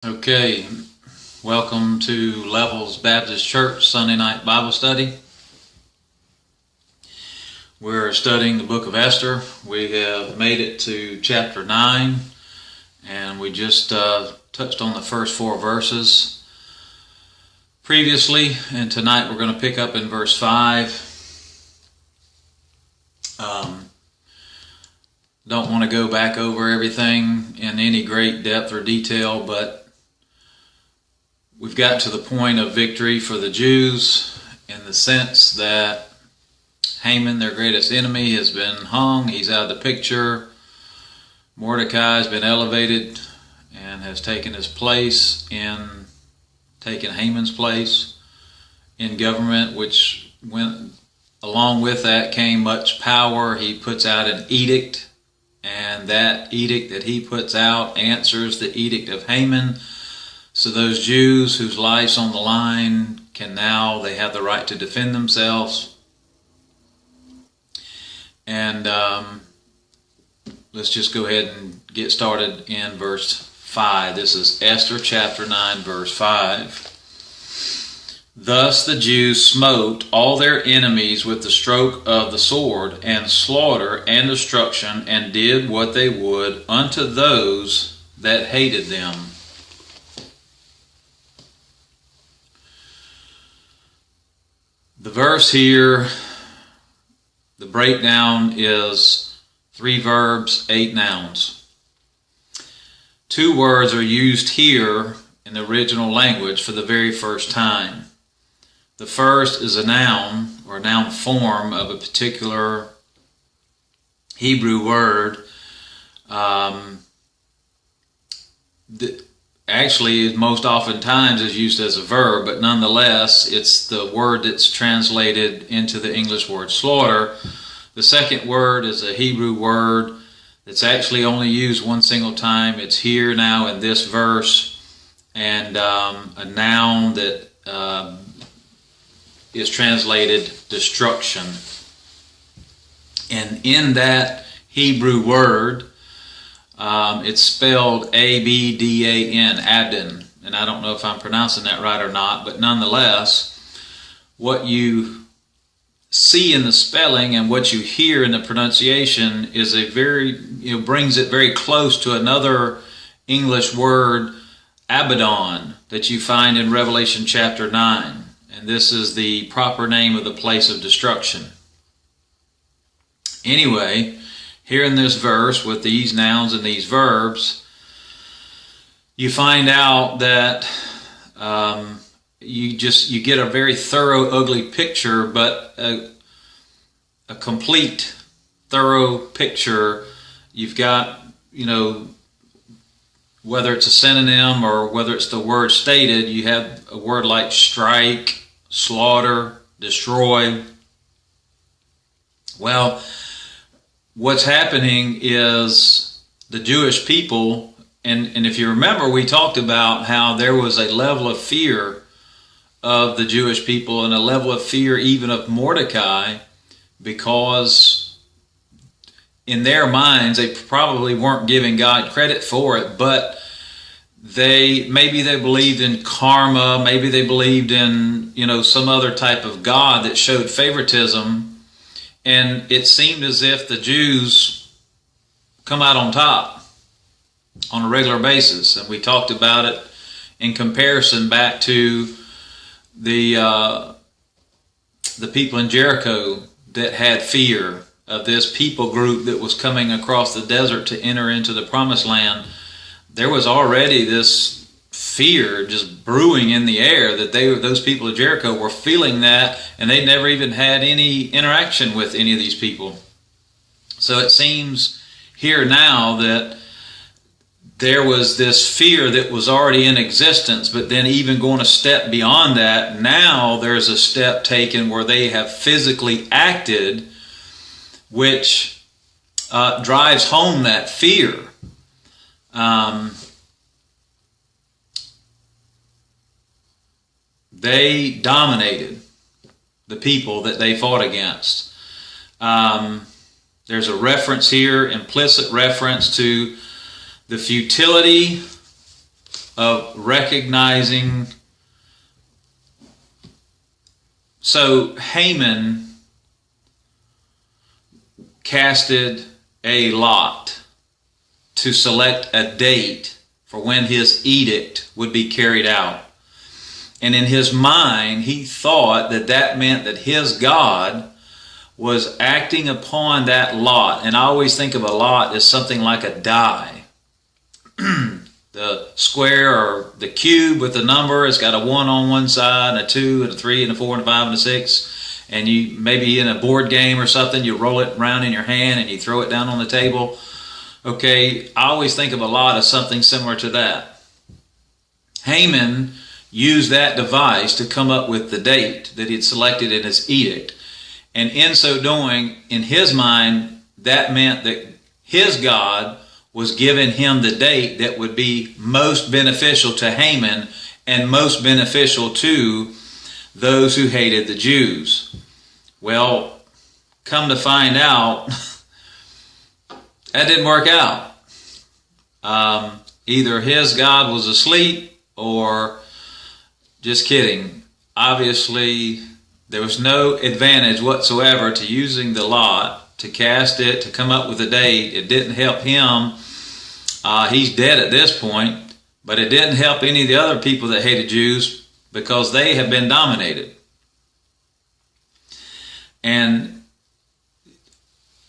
Okay, welcome to Levels Baptist Church Sunday Night Bible Study. We're studying the book of Esther. We have made it to chapter 9, and we just touched on the first 4 verses previously, and tonight we're going to pick up in verse 5. Don't want to go back over everything in any great depth or detail, but we've got to the point of victory for the Jews in the sense that Haman, their greatest enemy, has been hung. He's out of the picture. Mordecai has been elevated and has taken Haman's place in government, which went along with that came much power. He puts out an edict, and that edict that he puts out answers the edict of Haman. So those Jews whose life's on the line they have the right to defend themselves. And let's just go ahead and get started in verse 5. This is Esther chapter 9, verse 5. Thus the Jews smote all their enemies with the stroke of the sword, and slaughter and destruction, and did what they would unto those that hated them. The verse here, the breakdown is 3 verbs, 8 nouns. 2 words are used here in the original language for the very first time. The first is a noun or a noun form of a particular Hebrew word. Actually, most oftentimes is used as a verb, but nonetheless, it's the word that's translated into the English word slaughter. The second word is a Hebrew word that's actually only used one single time. It's here now in this verse, and a noun that is translated destruction. And in that Hebrew word, it's spelled A-B-D-A-N, Abdon. And I don't know if I'm pronouncing that right or not, but nonetheless, what you see in the spelling and what you hear in the pronunciation is brings it very close to another English word, Abaddon, that you find in Revelation chapter 9. And this is the proper name of the place of destruction. Anyway, here in this verse with these nouns and these verbs, you find out that you get a very thorough, ugly picture, but a complete, thorough picture. You've got, whether it's a synonym or whether it's the word stated, you have a word like strike, slaughter, destroy. Well, what's happening is the Jewish people, and if you remember, we talked about how there was a level of fear of the Jewish people and a level of fear even of Mordecai, because in their minds they probably weren't giving God credit for it, but maybe they believed in karma, maybe they believed in some other type of God that showed favoritism, and it seemed as if the Jews come out on top on a regular basis. And we talked about it in comparison back to the people in Jericho that had fear of this people group that was coming across the desert to enter into the promised land. There was already this fear just brewing in the air that those people of Jericho were feeling that, and they never even had any interaction with any of these people. So it seems here now that there was this fear that was already in existence, but then even going a step beyond that, now there's a step taken where they have physically acted, which drives home that fear. They dominated the people that they fought against. There's a reference here, implicit reference to the futility of recognizing. So Haman casted a lot to select a date for when his edict would be carried out. And in his mind, he thought that that meant that his God was acting upon that lot. And I always think of a lot as something like a die. The square or the cube with the number, it's got a 1 on one side, and a 2, and a 3, and a 4, and a 5, and a 6. And you maybe in a board game or something, you roll it around in your hand and you throw it down on the table. Okay, I always think of a lot as something similar to that. Haman used that device to come up with the date that he had selected in his edict. And in so doing, in his mind, that meant that his God was giving him the date that would be most beneficial to Haman and most beneficial to those who hated the Jews. Well, come to find out, that didn't work out. Either his God was asleep or just kidding. Obviously, there was no advantage whatsoever to using the lot, to cast it, to come up with a date. It didn't help him. He's dead at this point, but it didn't help any of the other people that hated Jews because they have been dominated. And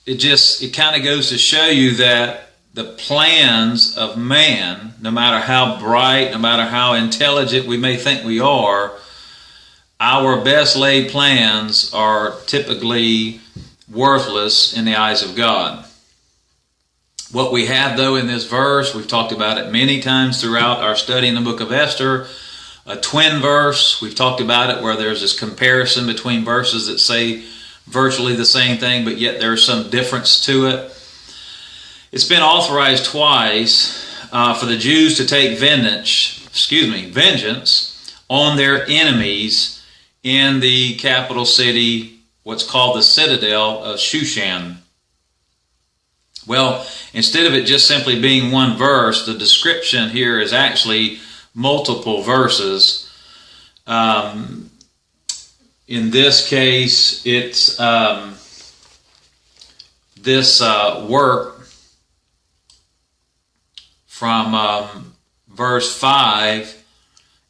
it kind of goes to show you that the plans of man, no matter how bright, no matter how intelligent we may think we are, our best laid plans are typically worthless in the eyes of God. What we have, though, in this verse, we've talked about it many times throughout our study in the book of Esther, a twin verse. We've talked about it where there's this comparison between verses that say virtually the same thing, but yet there's some difference to it. It's been authorized twice for the Jews to take vengeance on their enemies in the capital city, what's called the citadel of Shushan. Well, instead of it just simply being one verse, the description here is actually multiple verses. In this case, it's this work from verse 5,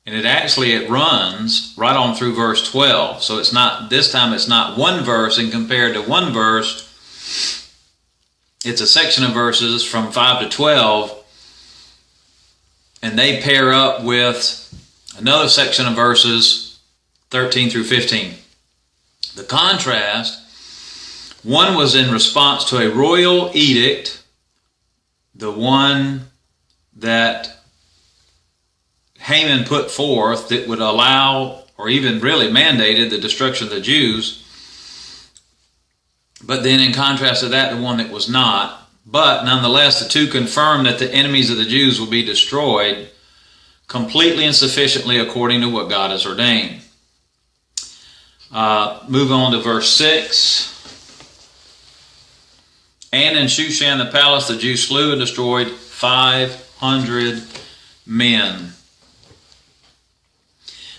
and it runs right on through verse 12. So it's not, this time it's not one verse, and compared to one verse, it's a section of verses from 5 to 12, and they pair up with another section of verses 13 through 15. The contrast, one was in response to a royal edict, the one that Haman put forth that would allow, or even really mandated, the destruction of the Jews. But then in contrast to that, the one that was not. But nonetheless, the two confirm that the enemies of the Jews will be destroyed completely and sufficiently according to what God has ordained. Move on to verse 6. And in Shushan the palace, the Jews slew and destroyed 500 men.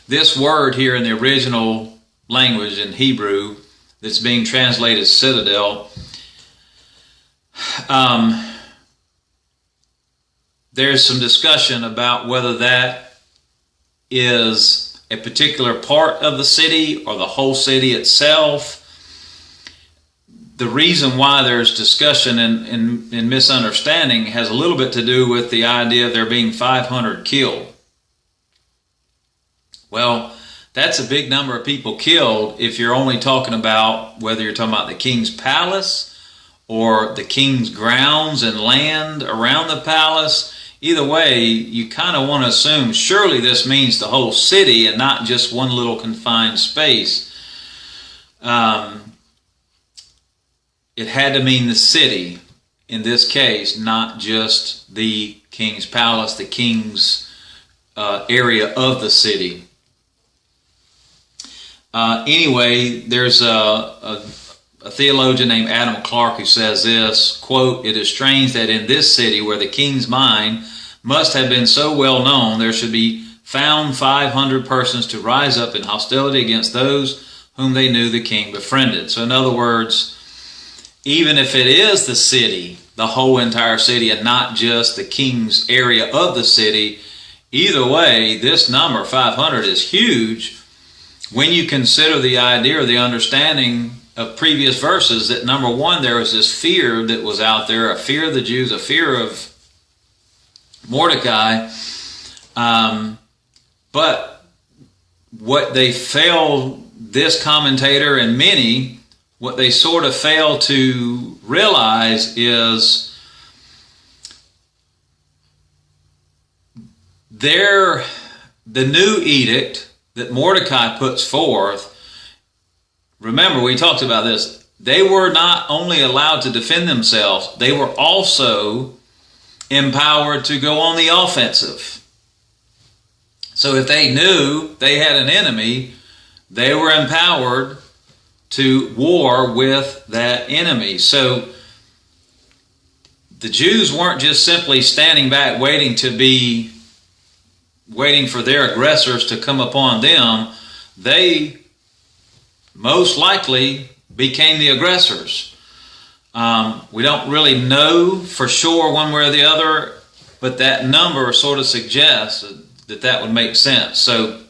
This word here in the original language in Hebrew that's being translated citadel, there's some discussion about whether that is a particular part of the city or the whole city itself. The reason why there's discussion and misunderstanding has a little bit to do with the idea of there being 500 killed. Well, that's a big number of people killed if you're only talking about whether you're talking about the king's palace or the king's grounds and land around the palace. Either way, you kind of want to assume surely this means the whole city and not just one little confined space. It had to mean the city in this case, not just the king's palace, the king's area of the city. Anyway, there's a theologian named Adam Clark who says this, quote, "It is strange that in this city where the king's mind must have been so well known, there should be found 500 persons to rise up in hostility against those whom they knew the king befriended. So in other words, even if it is the city, the whole entire city, and not just the king's area of the city, either way, this number, 500, is huge when you consider the idea or the understanding of previous verses that, number one, there was this fear that was out there, a fear of the Jews, a fear of Mordecai, but what they failed, this commentator and many, what they sort of fail to realize is the new edict that Mordecai puts forth. Remember, we talked about this. They were not only allowed to defend themselves, they were also empowered to go on the offensive. So if they knew they had an enemy, they were empowered to war with that enemy. So the Jews weren't just simply standing back waiting for their aggressors to come upon them. They most likely became the aggressors. We don't really know for sure one way or the other, but that number sort of suggests that would make sense. So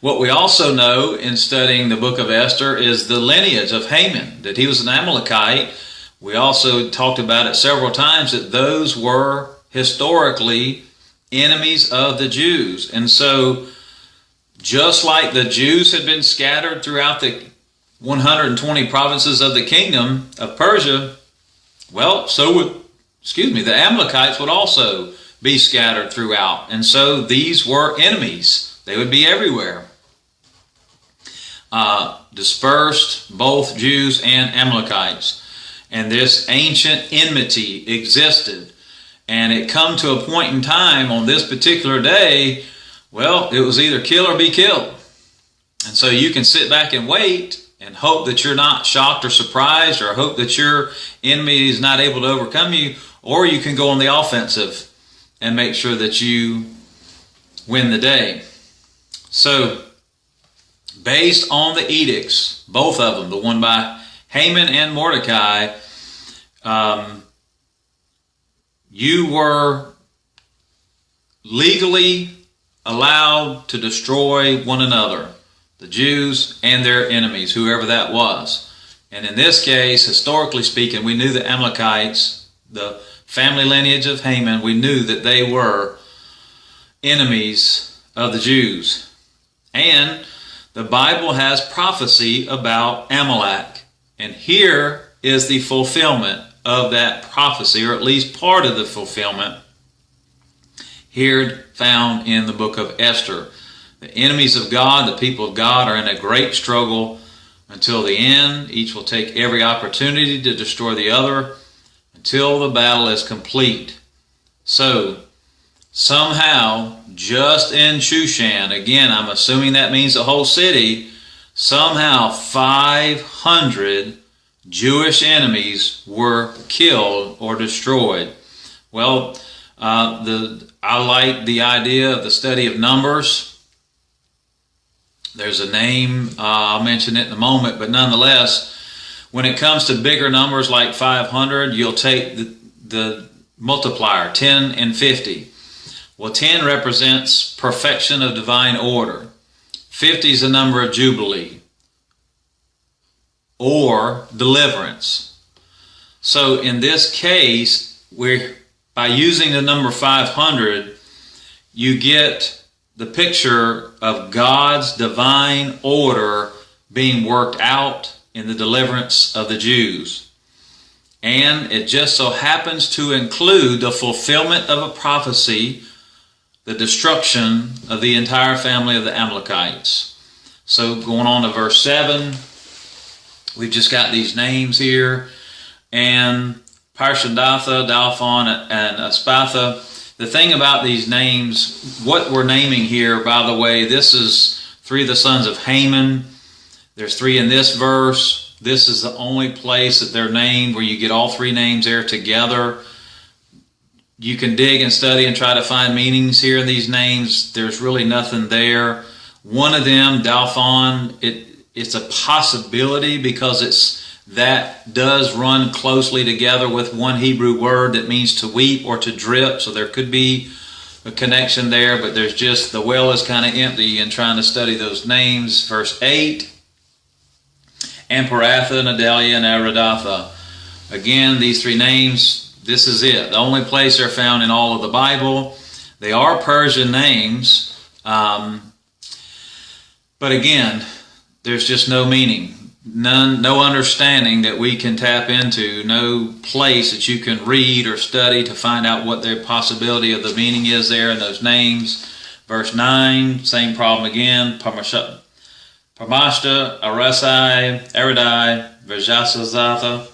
what we also know in studying the book of Esther is the lineage of Haman, that he was an Amalekite. We also talked about it several times that those were historically enemies of the Jews. And so just like the Jews had been scattered throughout the 120 provinces of the kingdom of Persia, well, so would, the Amalekites would also be scattered throughout. And so these were enemies. They would be everywhere. Dispersed, both Jews and Amalekites. And this ancient enmity existed. And it come to a point in time on this particular day, well, it was either kill or be killed. And so you can sit back and wait and hope that you're not shocked or surprised, or hope that your enemy is not able to overcome you, or you can go on the offensive and make sure that you win the day. So, based on the edicts, both of them, the one by Haman and Mordecai, you were legally allowed to destroy one another, the Jews and their enemies, whoever that was. And in this case, historically speaking, we knew the Amalekites, the family lineage of Haman, we knew that they were enemies of the Jews. And the Bible has prophecy about Amalek. And here is the fulfillment of that prophecy, or at least part of the fulfillment, here found in the book of Esther. The enemies of God, the people of God, are in a great struggle until the end. Each will take every opportunity to destroy the other until the battle is complete. So, somehow, just in Shushan, again, I'm assuming that means the whole city, somehow 500 Jewish enemies were killed or destroyed. Well, I like the idea of the study of numbers. There's a name, I'll mention it in a moment, but nonetheless, when it comes to bigger numbers like 500, you'll take the multiplier, 10 and 50. Well, 10 represents perfection of divine order. 50 is the number of Jubilee or deliverance. So in this case, by using the number 500, you get the picture of God's divine order being worked out in the deliverance of the Jews. And it just so happens to include the fulfillment of a prophecy, the destruction of the entire family of the Amalekites. So going on to verse 7, we've just got these names here. And Parshandatha, Dalphon, and Aspatha. The thing about these names, what we're naming here, by the way, this is 3 of the sons of Haman. There's 3 in this verse. This is the only place that they're named where you get all 3 names there together. you can dig and study and try to find meanings here in these names. There's really nothing there. One of them, Dalphon, it's a possibility because that does run closely together with one Hebrew word that means to weep or to drip. So there could be a connection there, but there's just, the well is kind of empty in trying to study those names. Verse 8, Amparatha, Nadalia, and Aridatha. Again, these three names, this is it. The only place they're found in all of the Bible. They are Persian names, but again, there's just no meaning. No understanding that we can tap into, no place that you can read or study to find out what the possibility of the meaning is there in those names. Verse 9, same problem again. Parmashta, Arasai, Aridai, Vajasazatha,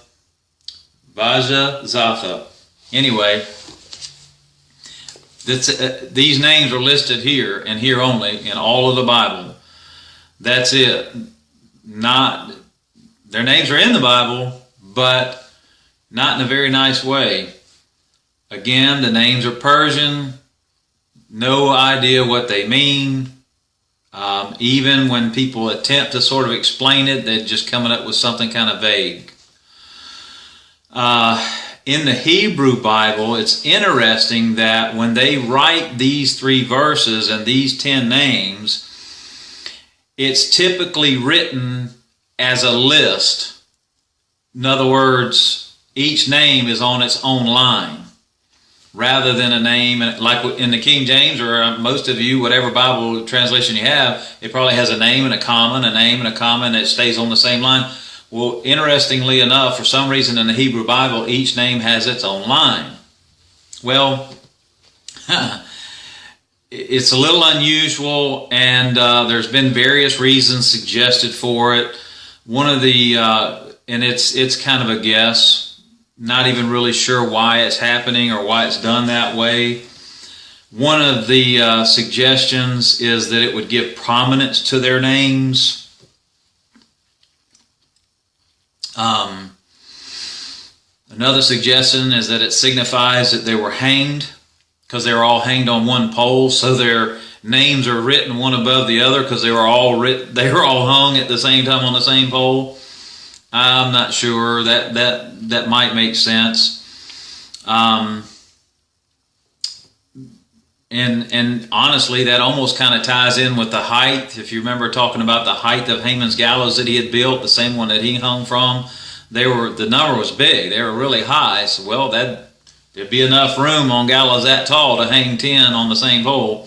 Vajazatha. Anyway, these names are listed here and here only in all of the Bible. That's it. Their names are in the Bible, but not in a very nice way. Again, the names are Persian. No idea what they mean. Even when people attempt to sort of explain it, they're just coming up with something kind of vague. In the Hebrew Bible, it's interesting that when they write these 3 verses and these 10 names, it's typically written as a list. In other words, each name is on its own line, rather than a name, like in the King James, or most of you, whatever Bible translation you have, it probably has a name and a comma, a name and a comma, and it stays on the same line. Well, interestingly enough, for some reason in the Hebrew Bible, each name has its own line. Well, it's a little unusual, and there's been various reasons suggested for it. One of the, and it's kind of a guess, not even really sure why it's happening or why it's done that way. One of the suggestions is that it would give prominence to their names. Another suggestion is that it signifies that they were hanged, because they were all hanged on one pole, so their names are written one above the other because they were all hung at the same time on the same pole. I'm not sure. That might make sense. And honestly, that almost kind of ties in with the height. If you remember talking about the height of Haman's gallows that he had built, the same one that he hung from, the number was big. They were really high. So, well, there'd be enough room on gallows that tall to hang 10 on the same pole.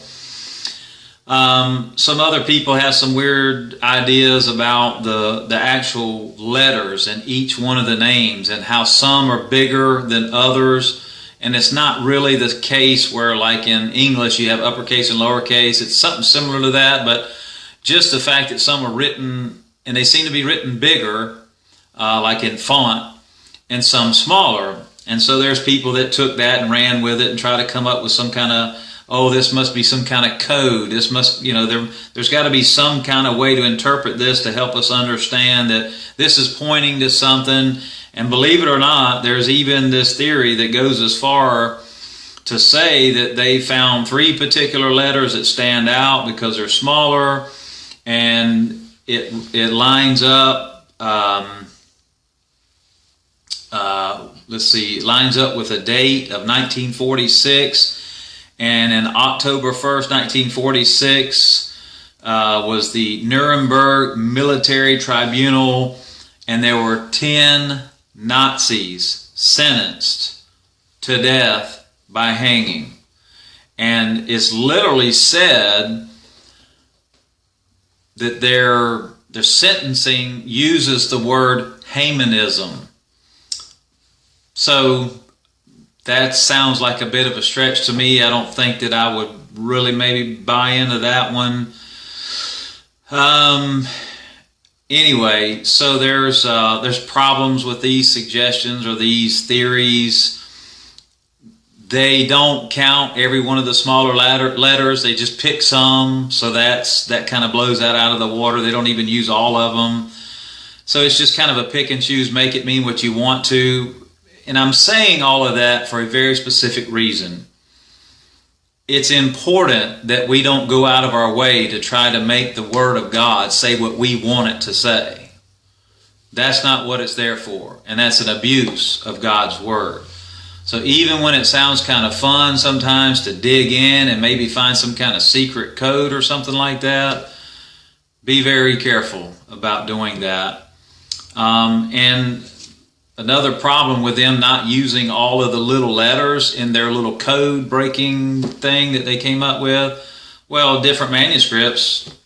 Some other people have some weird ideas about the actual letters in each one of the names and how some are bigger than others. And it's not really the case where, like in English, you have uppercase and lowercase. It's something similar to that, but just the fact that some are written, and they seem to be written bigger, like in font, and some smaller. And so there's people that took that and ran with it and tried to come up with some kind of, this must be some kind of code. This must, there's got to be some kind of way to interpret this to help us understand that this is pointing to something. And believe it or not, there's even this theory that goes as far to say that they found 3 particular letters that stand out because they're smaller, and it lines up. Lines up with a date of 1946, and in October 1st, 1946 was the Nuremberg Military Tribunal, and there were 10 Nazis sentenced to death by hanging. And it's literally said that their sentencing uses the word Hamanism. So that sounds like a bit of a stretch to me. I don't think that I would really maybe buy into that one. Anyway, so there's problems with these suggestions or these theories. They don't count every one of the smaller letters. They just pick some, so that kind of blows that out of the water. They don't even use all of them. So it's just kind of a pick and choose, make it mean what you want to. And I'm saying all of that for a very specific reason. It's important that we don't go out of our way to try to make the Word of God say what we want it to say. That's not what it's there for. And that's an abuse of God's Word. So even when it sounds kind of fun sometimes to dig in and maybe find some kind of secret code or something like that, be very careful about doing that. And another problem with them not using all of the little letters in their little code breaking thing that they came up with, well, different manuscripts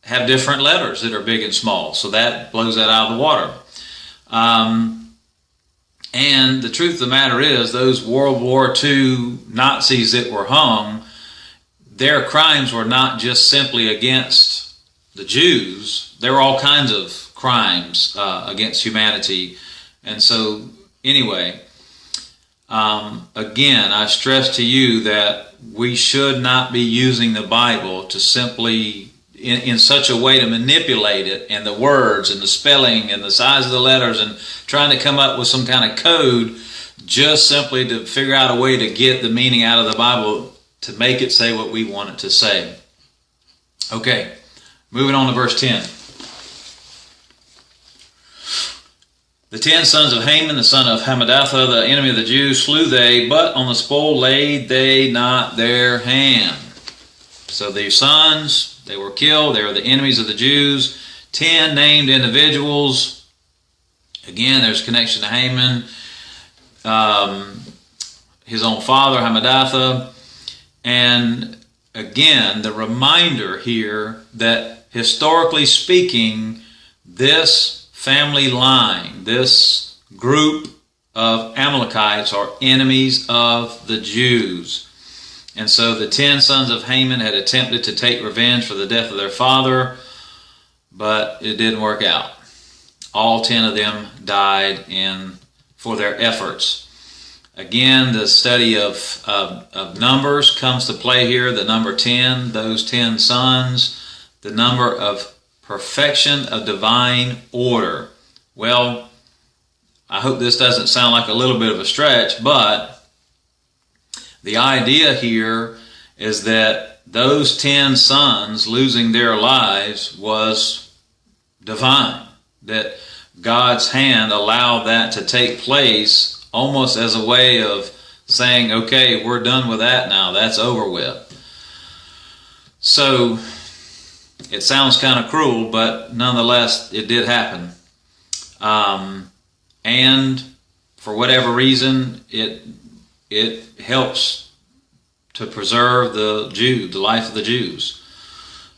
have different letters that are big and small, so that blows that out of the water. And the truth of the matter is, those World War II Nazis that were hung, their crimes were not just simply against the Jews. There were all kinds of crimes against humanity. And so, anyway, again, I stress to you that we should not be using the Bible to simply, in such a way to manipulate it, and the words and the spelling and the size of the letters, and trying to come up with some kind of code just simply to figure out a way to get the meaning out of the Bible to make it say what we want it to say. Okay, moving on to verse 10. The 10 sons of Haman, the son of Hammedatha, the enemy of the Jews, slew they, but on the spoil laid they not their hand. So their sons, they were killed. They were the enemies of the Jews. 10 named individuals. Again, there's a connection to Haman, his own father, Hammedatha. And again, the reminder here that historically speaking, this family line, this group of Amalekites are enemies of the Jews. And so the 10 sons of Haman had attempted to take revenge for the death of their father, but it didn't work out. All 10 of them died for their efforts. Again, the study of numbers comes to play here. The number 10, those 10 sons, the number of perfection of divine order. Well, I hope this doesn't sound like a little bit of a stretch, but the idea here is that those 10 sons losing their lives was divine, that God's hand allowed that to take place almost as a way of saying, okay, we're done with that now, that's over with. So it sounds kind of cruel, but nonetheless, it did happen. And for whatever reason, it helps to preserve the life of the Jews.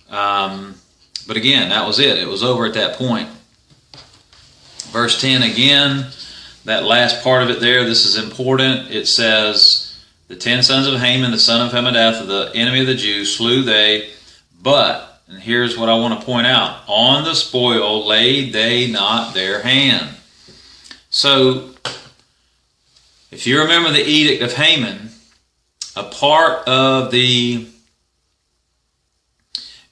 But again, that was it. It was over at that point. Verse 10 again, that last part of it there, this is important. It says, the 10 sons of Haman, the son of Hammedatha, the enemy of the Jews, slew they, but, and here's what I want to point out, on the spoil laid they not their hand. So, if you remember the edict of Haman, a part of the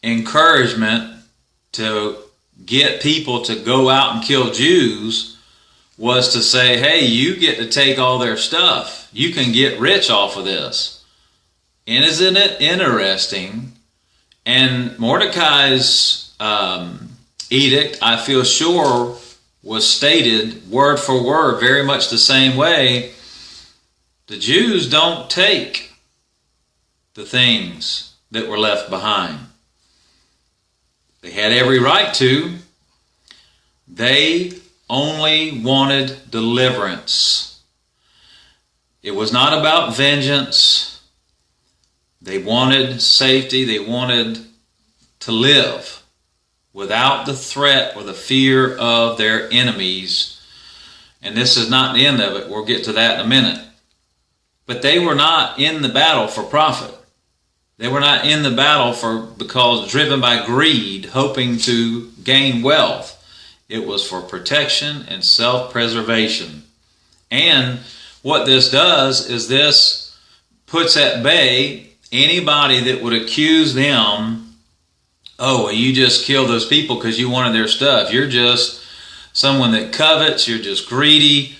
encouragement to get people to go out and kill Jews was to say, hey, you get to take all their stuff. You can get rich off of this. And isn't it interesting? And Mordecai's edict, I feel sure, was stated word for word very much the same way. The Jews don't take the things that were left behind. They had every right to. They only wanted deliverance. It was not about vengeance. They wanted safety. They wanted to live without the threat or the fear of their enemies. And this is not the end of it. We'll get to that in a minute. But they were not in the battle for profit. They were not in the battle because driven by greed, hoping to gain wealth. It was for protection and self-preservation. And what this does is this puts at bay anybody that would accuse them, oh, well, you just killed those people because you wanted their stuff. You're just someone that covets. You're just greedy.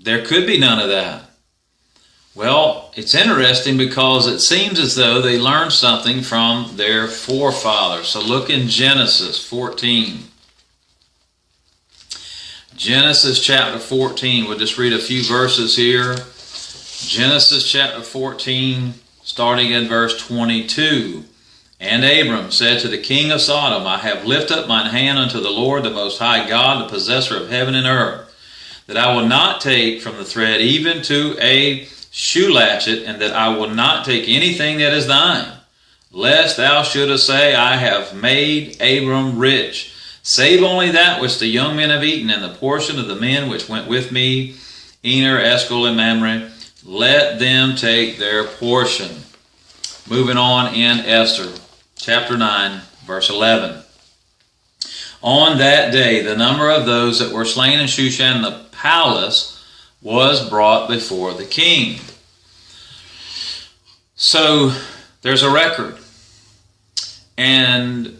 there could be none of that. Well, it's interesting because it seems as though they learned something from their forefathers. So look in Genesis 14. Genesis chapter 14. We'll just read a few verses here. Genesis chapter 14, starting in verse 22. And Abram said to the king of Sodom, I have lifted up mine hand unto the Lord, the Most High God, the possessor of heaven and earth, that I will not take from the thread even to a shoe latchet, and that I will not take anything that is thine, lest thou shouldest say, I have made Abram rich, save only that which the young men have eaten, and the portion of the men which went with me, Ener, Eshcol, and Mamre, let them take their portion. Moving on in Esther, chapter 9, verse 11. On that day, the number of those that were slain in Shushan the palace was brought before the king. So there's a record, and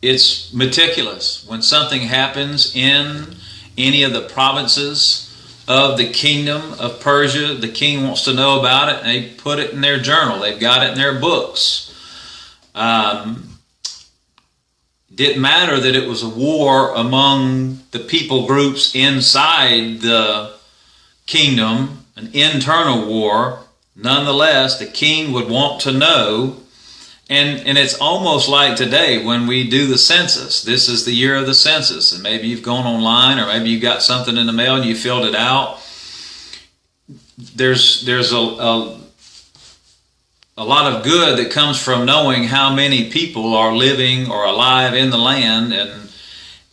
it's meticulous. When something happens in any of the provinces of the kingdom of Persia, the king wants to know about it, and they put it in their journal. They've got it in their books. Didn't matter that it was a war among the people groups inside the kingdom, an internal war. Nonetheless, the king would want to know, and it's almost like today when we do the census. This is the year of the census, and maybe you've gone online, or maybe you got something in the mail and you filled it out. There's a lot of good that comes from knowing how many people are living or alive in the land,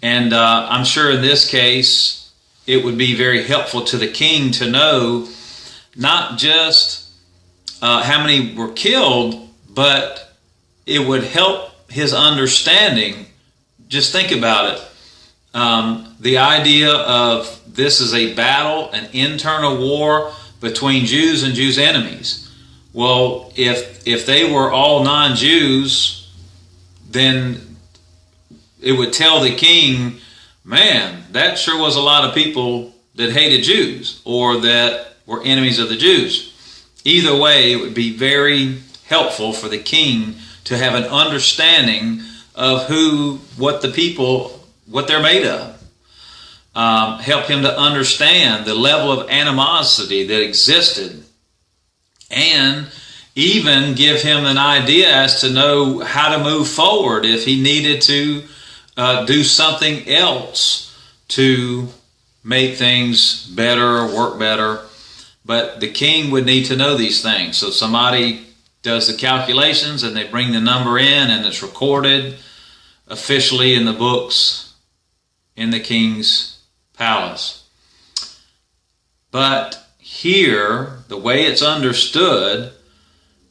and I'm sure in this case it would be very helpful to the king to know not just how many were killed, but it would help his understanding. Just think about it. The idea of this is a battle, an internal war between Jews and Jews' enemies. Well, if they were all non-Jews, then it would tell the king, man, that sure was a lot of people that hated Jews or that were enemies of the Jews. Either way, it would be very helpful for the king to have an understanding of what they're made of. Help him to understand the level of animosity that existed, and even give him an idea as to know how to move forward if he needed to do something else to make things better or work better. But the king would need to know these things. So somebody does the calculations and they bring the number in, and it's recorded officially in the books in the king's palace. But here, the way it's understood,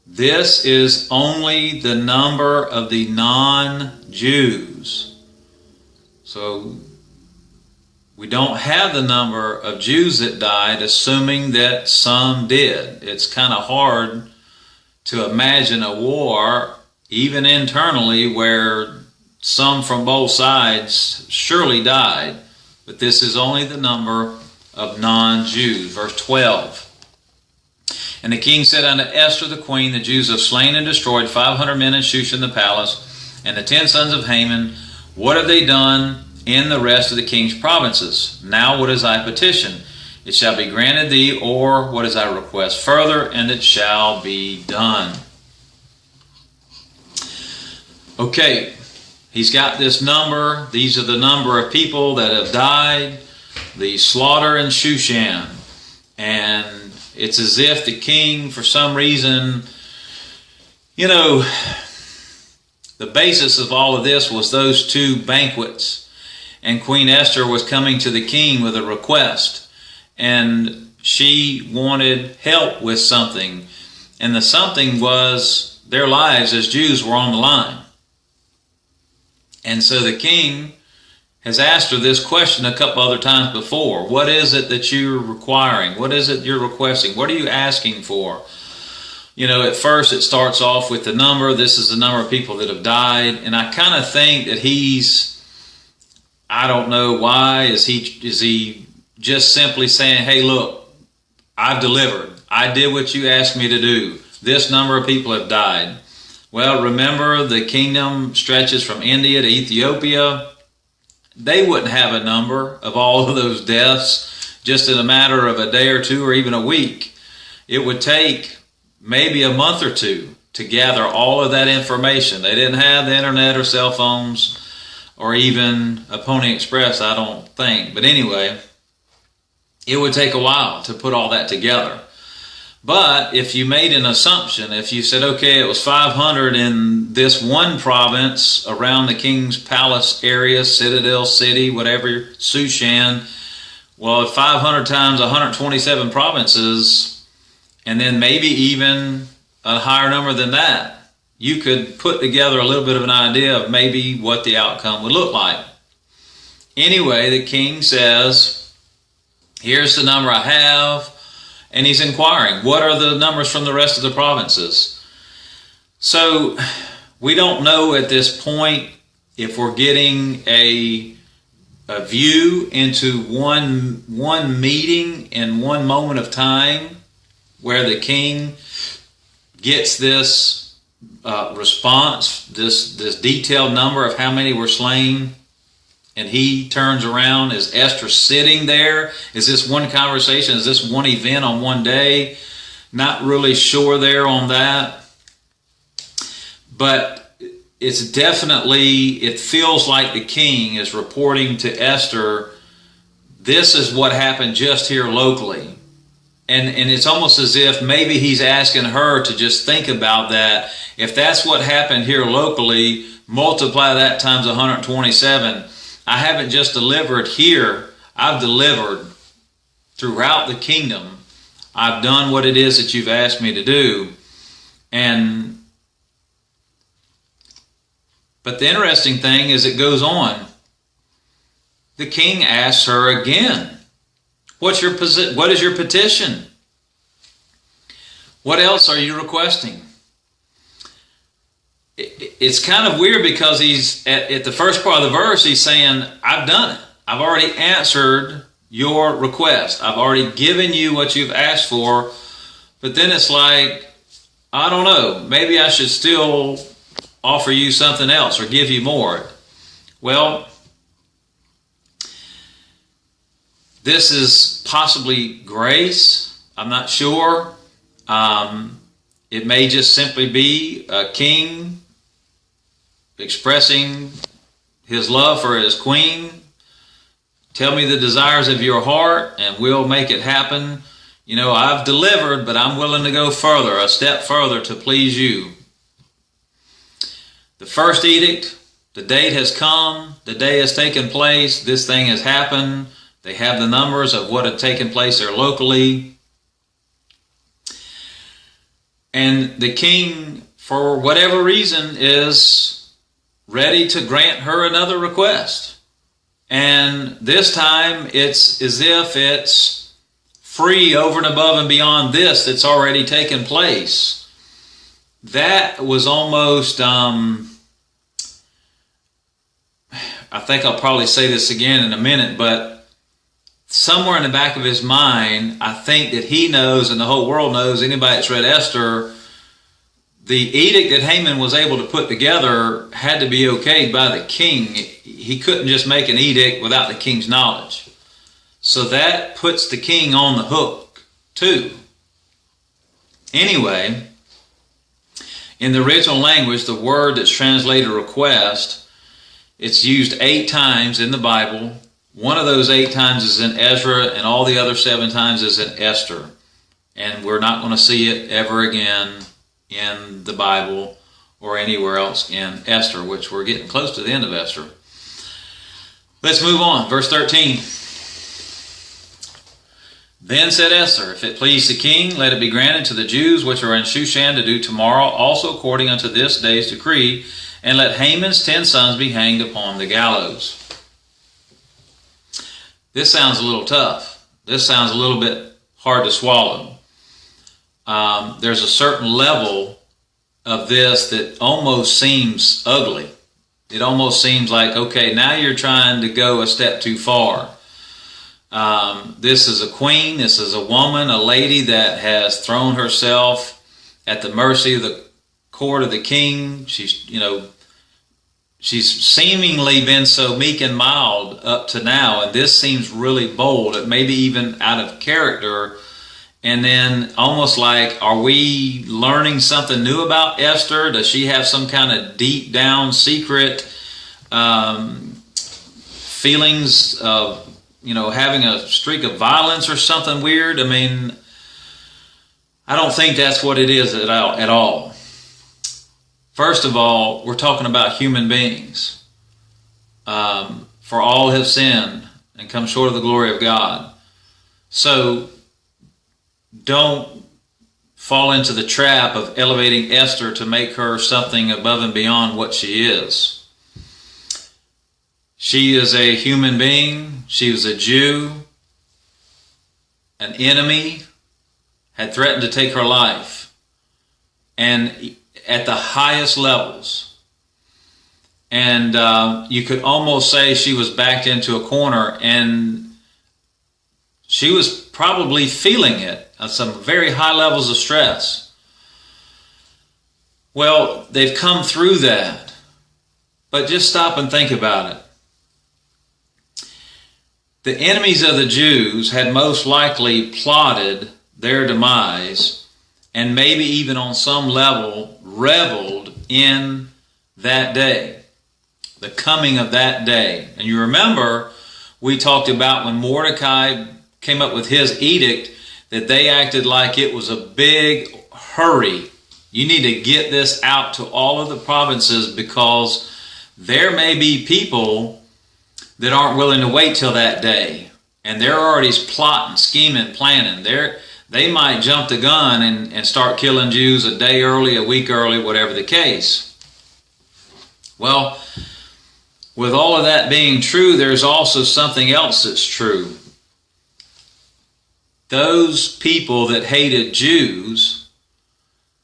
this is only the number of the non-Jews. So we don't have the number of Jews that died, assuming that some did. It's kind of hard to imagine a war, even internally, where some from both sides surely died. But this is only the number of non-Jews. Verse 12. And the king said unto Esther the queen, the Jews have slain and destroyed 500 men in Shushan the palace, and the 10 sons of Haman. What have they done in the rest of the king's provinces? Now what is thy petition? It shall be granted thee, or what is thy request further, and it shall be done. Okay, he's got this number. These are the number of people that have died, the slaughter in Shushan. And it's as if the king, for some reason, the basis of all of this was those two banquets. And Queen Esther was coming to the king with a request. And she wanted help with something. And the something was their lives as Jews were on the line. And so the king has asked her this question a couple other times before. What is it that you're requiring? What is it you're requesting? What are you asking for? At first it starts off with the number. This is the number of people that have died. And I kind of think that I don't know why. Is he just simply saying, hey, look, I've delivered. I did what you asked me to do. This number of people have died. Well, remember, the kingdom stretches from India to Ethiopia. They wouldn't have a number of all of those deaths just in a matter of a day or two or even a week. It would take maybe a month or two to gather all of that information. They didn't have the internet or cell phones or even a Pony Express, I don't think. But anyway, it would take a while to put all that together. But if you made an assumption, if you said, okay, it was 500 in this one province around the king's palace area, Citadel City, whatever, Sushan, well, 500 times 127 provinces, and then maybe even a higher number than that, you could put together a little bit of an idea of maybe what the outcome would look like. Anyway, the king says, here's the number I have. And he's inquiring, what are the numbers from the rest of the provinces? So we don't know at this point if we're getting a view into one meeting in one moment of time where the king gets this response, this detailed number of how many were slain. And he turns around. Is Esther sitting there? Is this one conversation? Is this one event on one day? Not really sure there on that. But it's definitely, it feels like the king is reporting to Esther, this is what happened just here locally. And it's almost as if maybe he's asking her to just think about that. If that's what happened here locally, multiply that times 127. I haven't just delivered here, I've delivered throughout the kingdom. I've done what it is that you've asked me to do. But the interesting thing is it goes on. The king asks her again, what is your petition? What else are you requesting? It's kind of weird because he's at the first part of the verse, he's saying, I've done it. I've already answered your request. I've already given you what you've asked for. But then it's like, I don't know, maybe I should still offer you something else or give you more. Well, this is possibly grace. I'm not sure. It may just simply be a king expressing his love for his queen. Tell me the desires of your heart and we'll make it happen. You know, I've delivered, but I'm willing to go further, a step further to please you. The first edict, the date has come, the day has taken place, this thing has happened. They have the numbers of what had taken place there locally. And the king, for whatever reason, is ready to grant her another request. And this time it's as if it's free over and above and beyond this that's already taken place. That was almost, I think I'll probably say this again in a minute, but somewhere in the back of his mind, I think that he knows and the whole world knows, anybody that's read Esther, the edict that Haman was able to put together had to be okayed by the king. He couldn't just make an edict without the king's knowledge. So that puts the king on the hook too. Anyway, in the original language, the word that's translated request, it's used 8 times in the Bible. One of those 8 times is in Ezra, and all the other 7 times is in Esther. And we're not going to see it ever again in the Bible or anywhere else in Esther, which we're getting close to the end of Esther. Let's move on. Verse 13. Then said Esther, if it please the king, let it be granted to the Jews which are in Shushan to do tomorrow, also according unto this day's decree, and let Haman's 10 sons be hanged upon the gallows. This sounds a little tough. This sounds a little bit hard to swallow. There's a certain level of this that almost seems ugly. It almost seems like, okay, now you're trying to go a step too far. This is a queen. This is a woman, a lady that has thrown herself at the mercy of the court of the king. She's seemingly been so meek and mild up to now, and this seems really bold. It may be even out of character. And then almost like, are we learning something new about Esther? Does she have some kind of deep down secret feelings of, having a streak of violence or something weird? I mean, I don't think that's what it is at all. First of all, we're talking about human beings. For all have sinned and come short of the glory of God. So don't fall into the trap of elevating Esther to make her something above and beyond what she is. She is a human being. She was a Jew. An enemy had threatened to take her life. And at the highest levels. And you could almost say she was backed into a corner, and she was probably feeling it at some very high levels of stress. Well, they've come through that. But just stop and think about it. The enemies of the Jews had most likely plotted their demise, and maybe even on some level reveled in that day, the coming of that day. And you remember, we talked about when Mordecai came up with his edict, that they acted like it was a big hurry. You need to get this out to all of the provinces, because there may be people that aren't willing to wait till that day. And they're already plotting, scheming, planning. They might jump the gun and start killing Jews a day early, a week early, whatever the case. Well, with all of that being true, there's also something else that's true. Those people that hated Jews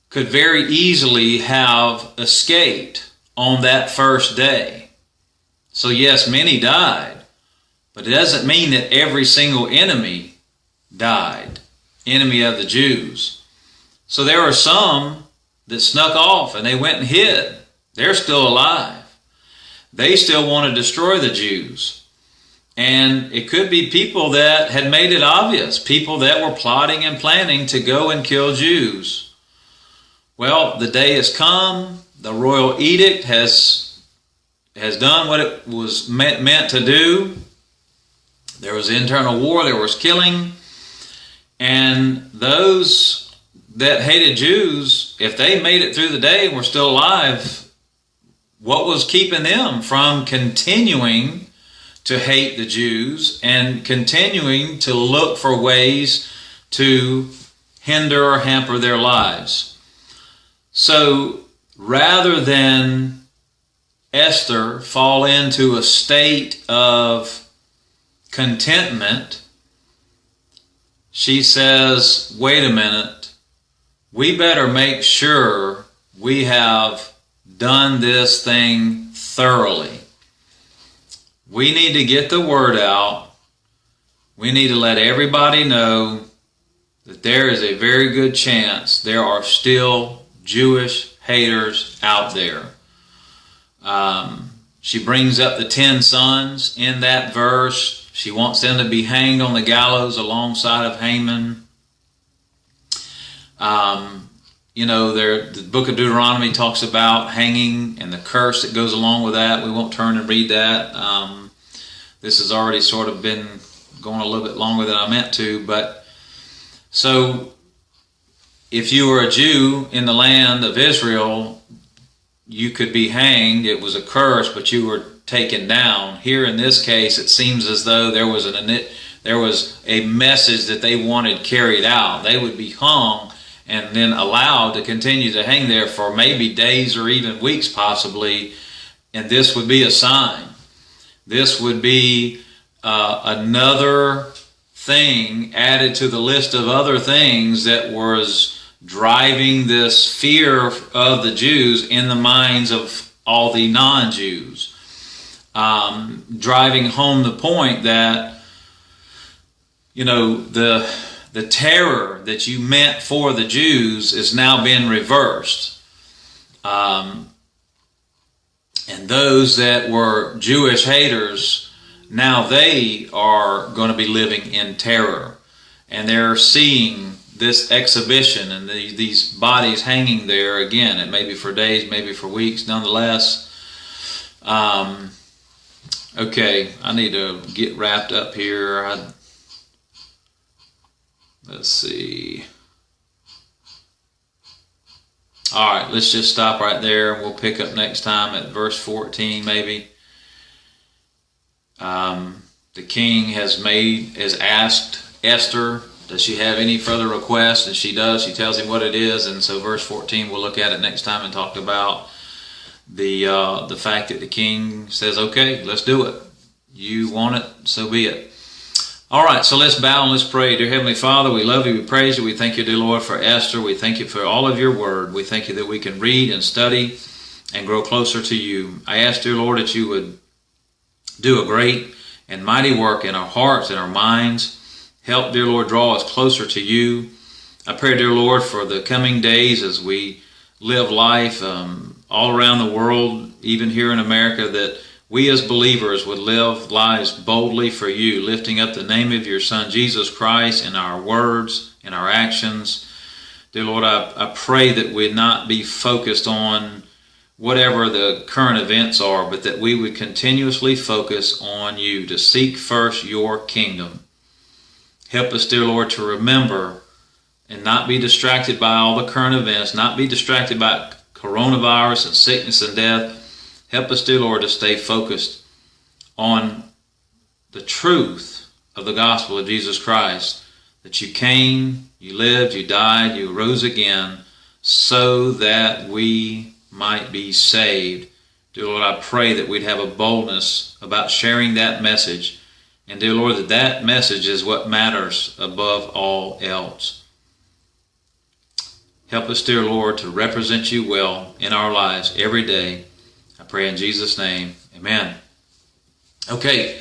could very easily have escaped on that first day. So yes, many died, but it doesn't mean that every single enemy died, enemy of the Jews. So there were some that snuck off and they went and hid. They're still alive. They still want to destroy the Jews. And it could be people that had made it obvious, people that were plotting and planning to go and kill Jews. Well, the day has come. The royal edict has done what it was meant to do. There was internal war, there was killing. And those that hated Jews, if they made it through the day and were still alive, what was keeping them from continuing to hate the Jews and continuing to look for ways to hinder or hamper their lives? So rather than Esther fall into a state of contentment, she says, wait a minute, we better make sure we have done this thing thoroughly. We need to get the word out. We need to let everybody know that there is a very good chance there are still Jewish haters out there. She brings up the 10 sons in that verse. She wants them to be hanged on the gallows alongside of Haman. The book of Deuteronomy talks about hanging and the curse that goes along with that. We won't turn and read that. This has already sort of been going a little bit longer than I meant to. But so if you were a Jew in the land of Israel, you could be hanged. It was a curse, but you were taken down. Here in this case, it seems as though there was a message that they wanted carried out. They would be hung and then allowed to continue to hang there for maybe days or even weeks possibly, and this would be a sign. This would be another thing added to the list of other things that was driving this fear of the Jews in the minds of all the non-Jews. Driving home the point that the terror that you meant for the Jews is now being reversed. And those that were Jewish haters, now they are going to be living in terror. And they're seeing this exhibition and these bodies hanging there again. It may be for days, maybe for weeks, nonetheless. Okay, I need to get wrapped up here. Let's see. All right, let's just stop right there. We'll pick up next time at verse 14, maybe. The king has asked Esther, does she have any further requests? And she does. She tells him what it is. And so verse 14, we'll look at it next time and talk about the fact that the king says, okay, let's do it. You want it, so be it. All right, so let's bow and let's pray. Dear Heavenly Father, we love you, we praise you. We thank you, dear Lord, for Esther. We thank you for all of your word. We thank you that we can read and study and grow closer to you. I ask, dear Lord, that you would do a great and mighty work in our hearts and our minds. Help, dear Lord, draw us closer to you. I pray, dear Lord, for the coming days as we live life all around the world, even here in America, that we as believers would live lives boldly for you, lifting up the name of your Son, Jesus Christ, in our words, in our actions. Dear Lord, I pray that we'd not be focused on whatever the current events are, but that we would continuously focus on you, to seek first your kingdom. Help us, dear Lord, to remember and not be distracted by all the current events, not be distracted by coronavirus and sickness and death. Help us, dear Lord, to stay focused on the truth of the gospel of Jesus Christ, that you came, you lived, you died, you rose again, so that we might be saved. Dear Lord, I pray that we'd have a boldness about sharing that message. And dear Lord, that message is what matters above all else. Help us, dear Lord, to represent you well in our lives every day. I pray in Jesus' name. Amen. Okay.